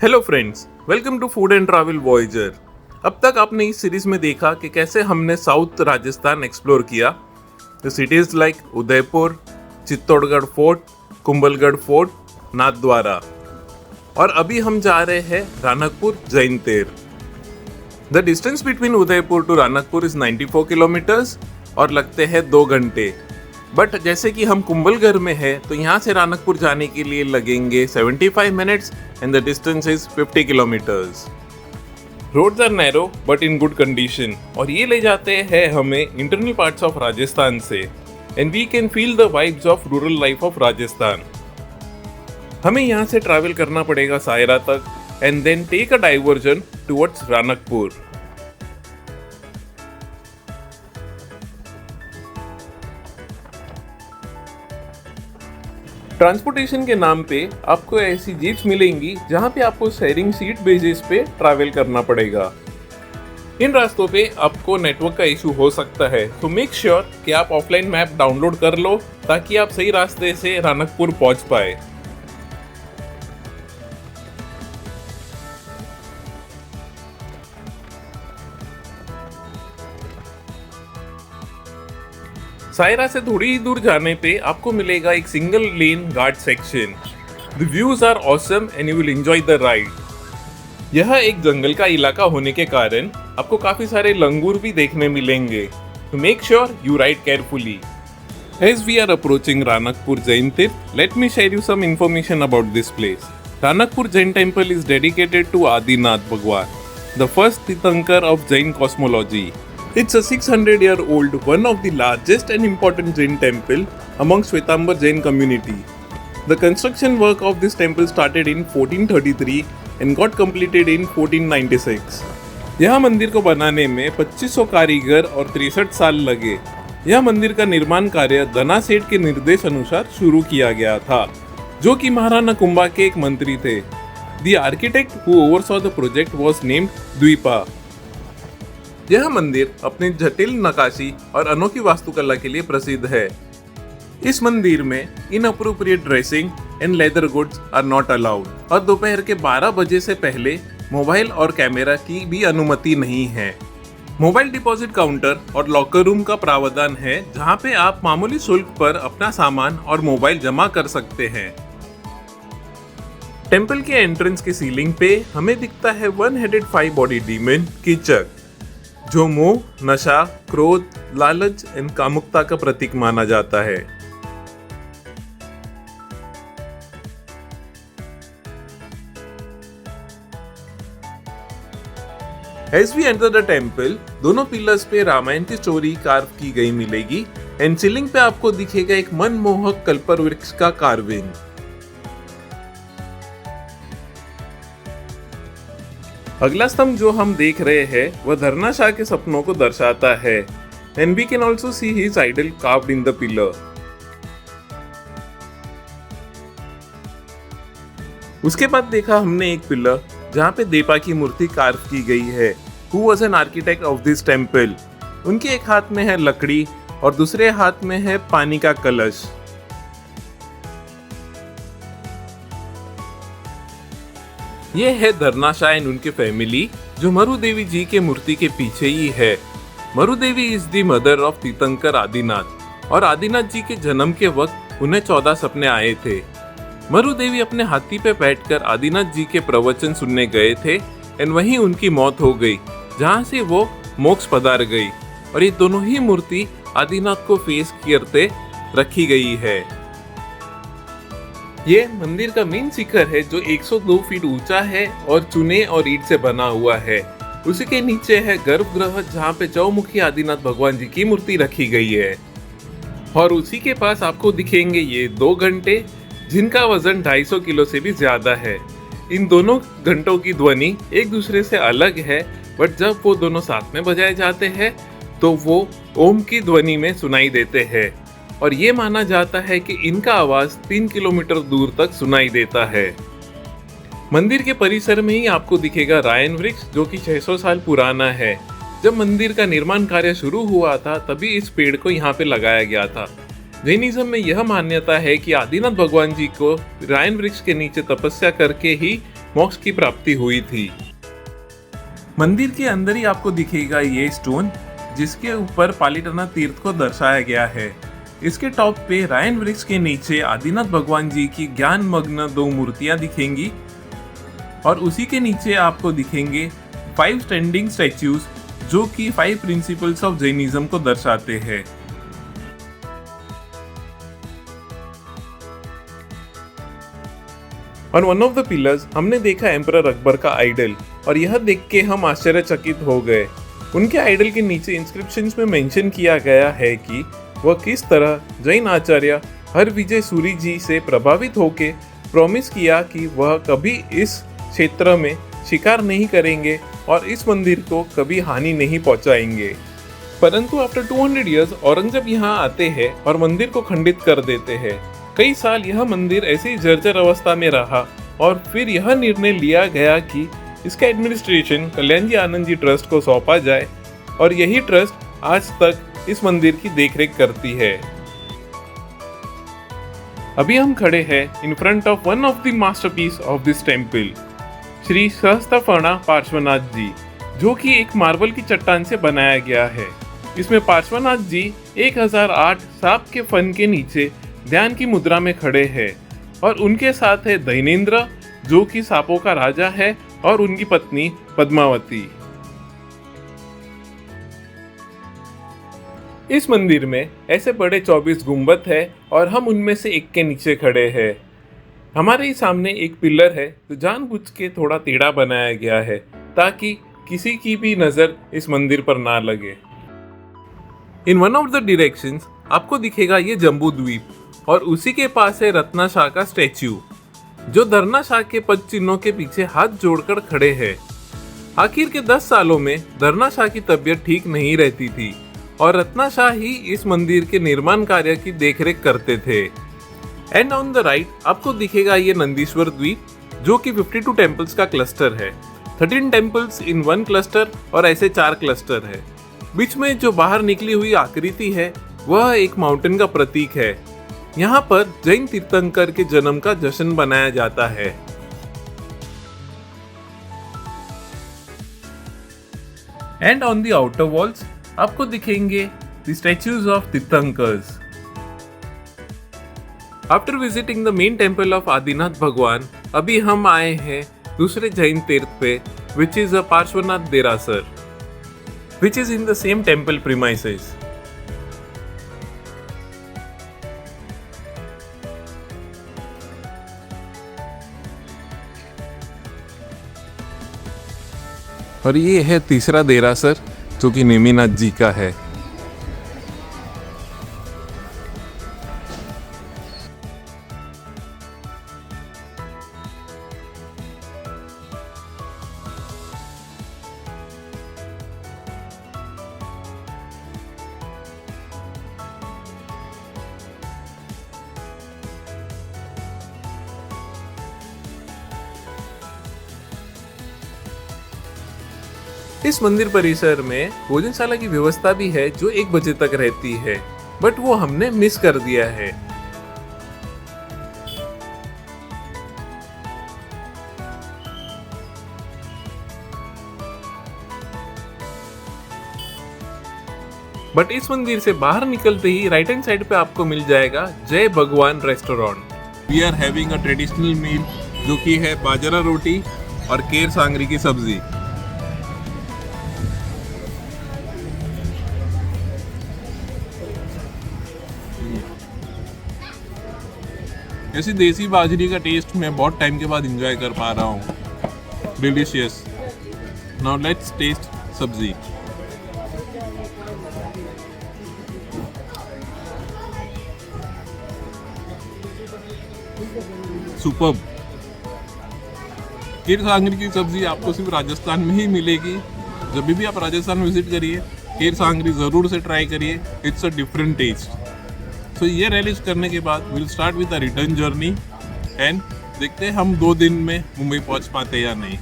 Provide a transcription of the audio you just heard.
Hello friends, welcome to food and travel voyager. अब तक आपने इस सीरीज में देखा कि कैसे हमने साउथ राजस्थान एक्सप्लोर किया। The cities like Udaipur, Chittorgarh fort, Kumbhalgarh fort, Nathdwara, और अभी हम जा रहे हैं रानकपुर जैन तेर। The distance between Udaipur to Ranakpur is 94 kilometres और लगते हैं 2 घंटे। बट जैसे कि हम कुंभलगढ़ में है तो यहाँ से रानकपुर जाने के लिए लगेंगे 75 minutes and the distance is 50 kilometres. Roads are narrow but in good condition और ये ले जाते हैं हमें इंटरनल पार्ट्स ऑफ राजस्थान से and we can feel the vibes of rural life of Rajasthan. हमें यहाँ से ट्रैवल करना पड़ेगा सायरा तक and then take a diversion towards Ranakpur. Transportation के नाम पे आपको ऐसी जीप्स मिलेंगी जहां पे आपको शेयरिंग सीट बेसिस पे ट्रैवल करना पड़ेगा। इन रास्तों पे आपको नेटवर्क का इशू हो सकता है, तो मेक श्योर कि आप ऑफलाइन मैप डाउनलोड कर लो ताकि आप सही रास्ते से रानकपुर पहुंच पाए। सायरा से थोड़ी ही दूर जाने पे आपको मिलेगा एक single lane ghat section. The views are awesome and you will enjoy the ride. यह एक जंगल का इलाका होने के कारण आपको काफी सारे लंगूर भी देखने मिलेंगे, तो make sure you ride carefully. As we are approaching Ranakpur Jain Tirth, let me share you some information about this place. Ranakpur Jain Temple is dedicated to Adinath Bhagwan, the first Tirthankar of Jain cosmology. It's a 600-year-old, one of the largest and important Jain temple among Shwetambar Jain community. The construction work of this temple started in 1433 and got completed in 1496. यह मंदिर को बनाने में 2500 कारीगर और 63 साल लगे। यह मंदिर का निर्माण कार्य धना सेठ के निर्देश अनुसार शुरू किया गया था, जो कि महाराणा कुंभा के एक मंत्री थे। The architect who oversaw the project was named द्वीपा। यह मंदिर अपनी जटिल नक्काशी और अनोखी वास्तुकला के लिए प्रसिद्ध है। इस मंदिर में inappropriate dressing and leather goods are not allowed और दोपहर के 12 बजे से पहले मोबाइल और कैमरा की भी अनुमति नहीं है। मोबाइल डिपॉजिट काउंटर और लॉकर रूम का प्रावधान है, जहां पे आप मामूली शुल्क पर अपना सामान और मोबाइल जमा कर सकते हैं। टेम्पल के एंट्रेंस के सीलिंग पे हमें दिखता है 1-headed 5-bodied डीमन कीचक, जो मोह, नशा, क्रोध, लालच एवं कामुकता का प्रतीक माना जाता है। As we enter the temple, दोनों पिलर्स पे रामायण की स्टोरी कार्व की गई मिलेगी एंड सीलिंग पे आपको दिखेगा एक मनमोहक कल्पर वृक्ष का कार्विंग। अगला स्तंभ जो हम देख रहे हैं वह धरना शाह के सपनों को दर्शाता है and we can also see his idol carved in the pillar. उसके बाद देखा हमने एक पिलर जहाँ पे देपा की मूर्ति कार्व की गई है, who was an architect of this temple. उनके एक हाथ में है लकड़ी और दूसरे हाथ में है पानी का कलश। ये है धरना शाह एंड उनके फैमिली, जो मरु देवी जी के मूर्ति के पीछे ही है। मरु देवी इज द मदर ऑफ तीर्थंकर आदिनाथ और आदिनाथ जी के जन्म के वक्त उन्हें 14 सपने आए थे। मरु देवी अपने हाथी पे बैठकर आदिनाथ जी के प्रवचन सुनने गए थे एंड वहीं उनकी मौत हो गई, जहां से वो मोक्ष पधार गई और ये दोनों ही मूर्ति आदिनाथ को फेस करते रखी गई है। ये मंदिर का मेन शिखर है जो 102 फीट ऊंचा है और चूने और ईंट से बना हुआ है। उसी के नीचे है गर्भगृह, जहाँ पे चौमुखी आदिनाथ भगवान जी की मूर्ति रखी गई है और उसी के पास आपको दिखेंगे ये 2 घंटे, जिनका वजन 250 किलो से भी ज्यादा है। इन दोनों घंटों की ध्वनि एक दूसरे से अलग है, बट जब वो दोनों साथ में बजाए जाते हैं तो वो ओम की ध्वनि में सुनाई देते हैं और ये माना जाता है कि इनका आवाज 3 किलोमीटर दूर तक सुनाई देता है। मंदिर के परिसर में ही आपको दिखेगा रायन वृक्ष, जो कि 600 साल पुराना है। जब मंदिर का निर्माण कार्य शुरू हुआ था तभी इस पेड़ को यहाँ पे लगाया गया था। जैनिज्म में यह मान्यता है कि आदिनाथ भगवान जी को रायन वृक्ष के नीचे तपस्या करके ही मोक्ष की प्राप्ति हुई थी। मंदिर के अंदर ही आपको दिखेगा ये स्टोन, जिसके ऊपर पालीटाना तीर्थ को दर्शाया गया है। इसके टॉप पे रायन वृक्ष के नीचे आदिनाथ भगवान जी की ज्ञान मग्न 2 मूर्तियां दिखेंगी और उसी के नीचे आपको दिखेंगे 5 स्टैंडिंग स्टैच्यूज, जो कि 5 प्रिंसिपल्स ऑफ जैनिज्म को दर्शाते हैं। On one of the pillars हमने देखा एम्परर अकबर का आइडल, और यह देख के हम आश्चर्यचकित हो गए। उनके आइडल के नीचे इंस्क्रिप्शंस में मेंशन किया गया है कि वह किस तरह जैन आचार्य हरविजय सूरी जी से प्रभावित होकर प्रॉमिस किया कि वह कभी इस क्षेत्र में शिकार नहीं करेंगे और इस मंदिर को कभी हानि नहीं पहुंचाएंगे। परंतु आफ्टर 200 इयर्स औरंगजेब यहाँ आते हैं और मंदिर को खंडित कर देते हैं। कई साल यह मंदिर ऐसे ही जर्जर अवस्था में रहा और फिर यह निर्णय लिया गया कि इसका एडमिनिस्ट्रेशन कल्याण जी आनंद जी ट्रस्ट को सौंपा जाए, और यही ट्रस्ट आज तक इस मंदिर की देखरेख करती है। अभी हम खड़े हैं in front of one of the masterpiece of this temple, Shri Sahastraphana Parshvanath ji, जो कि एक मार्बल की चट्टान से बनाया गया है। इसमें पार्श्वनाथ जी 1008 सांप के फन के नीचे ध्यान की मुद्रा में खड़े हैं, और उनके साथ है दैनेंद्र, जो कि सांपों का राजा है, और उनकी पत्नी पद्मावती। इस मंदिर में ऐसे बड़े 24 गुंबद है और हम उनमें से एक के नीचे खड़े हैं। हमारे ही सामने एक पिलर है जो जानबूझ के थोड़ा टेढ़ा बनाया गया है ताकि किसी की भी नजर इस मंदिर पर ना लगे। In one of the directions आपको दिखेगा ये जम्बू द्वीप, और उसी के पास है रत्ना शाह का स्टैच्यू, जो धरना शाह के पद चिन्हों के पीछे हाथ जोड़कर खड़े हैं। आखिर के 10 सालों में धरना शाह की तबीयत ठीक नहीं रहती थी और रत्ना शाह ही इस मंदिर के निर्माण कार्य की देखरेख करते थे। एंड ऑन द राइट आपको दिखेगा ये नंदीश्वर द्वीप, जो कि 52 टेम्पल्स का क्लस्टर है। 13 टेम्पल्स इन 1 क्लस्टर और ऐसे 4 क्लस्टर है। बीच में जो बाहर निकली हुई आकृति है वह एक माउंटेन का प्रतीक है। यहाँ पर जैन तीर्थंकर के जन्म का जश्न बनाया जाता है। And on the outer walls आपको दिखेंगे the statues of Tirthankars. After visiting the main temple of Adinath भगवान, अभी हम आए हैं दूसरे जैन तीर्थ पे, विच इज अ पार्श्वनाथ देरासर, which is in the same temple premises. और ये है तीसरा देरासर, जो कि नेमिनाथ जी का है। इस मंदिर परिसर में भोजनशाला की व्यवस्था भी है जो 1 बजे तक रहती है, बट वो हमने मिस कर दिया है। बट इस मंदिर से बाहर निकलते ही राइट हैंड साइड पे आपको मिल जाएगा Jai Bhagwan restaurant. We are having a traditional meal, जो कि है बाजरा रोटी और केर सांगरी की सब्जी। ऐसी देसी बाजरी का टेस्ट मैं बहुत टाइम के बाद एंजॉय कर पा रहा हूँ। डिलीशियस। नाउ लेट्स टेस्ट सब्जी। सुपर्ब। केर सांगरी की सब्जी आपको सिर्फ राजस्थान में ही मिलेगी। जब भी आप राजस्थान विजिट करिए, केर सांगरी जरूर से ट्राई करिए। It's a different taste. तो ये रिलीज करने के बाद will start with the return journey, and देखते हैं हम 2 दिन में मुंबई पहुंच पाते या नहीं।